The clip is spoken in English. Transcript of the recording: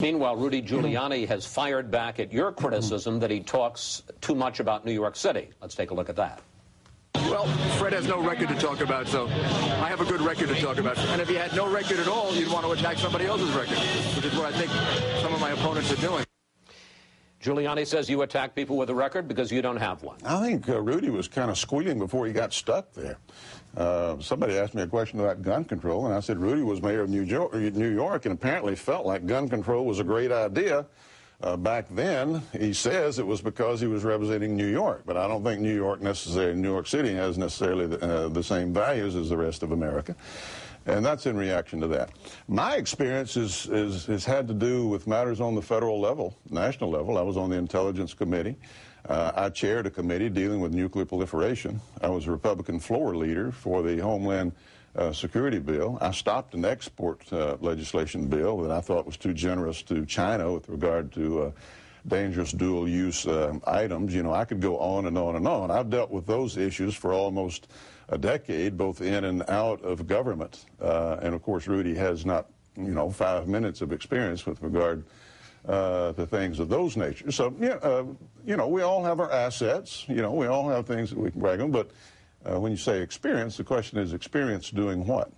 Meanwhile, Rudy Giuliani has fired back at your criticism that he talks too much about New York City. Let's take a look at that. Well, Fred has no record to talk about, so I have a good record to talk about. And if he had no record at all, you'd want to attack somebody else's record, which is what I think some of my opponents are doing. Giuliani says you attack people with a record because you don't have one. I think Rudy was kind of squealing before he got stuck there. Somebody asked me a question about gun control, and I said Rudy was mayor of New York and apparently felt like gun control was a great idea. Back then, he says it was because he was representing New York, but I don't think New York City has necessarily the same values as the rest of America. And that's in reaction to that. My experience has had to do with matters on the federal level, national level. I was on the Intelligence Committee. I chaired a committee dealing with nuclear proliferation. I was a Republican floor leader for the Homeland Security Bill. I stopped an export legislation bill that I thought was too generous to China with regard to dangerous dual-use items. You know, I could go on and on and on. I've dealt with those issues for almost a decade, both in and out of government. And of course, Rudy has not, 5 minutes of experience with regard to things of those natures. So, we all have our assets. We all have things that we can brag on. But when you say experience, the question is experience doing what?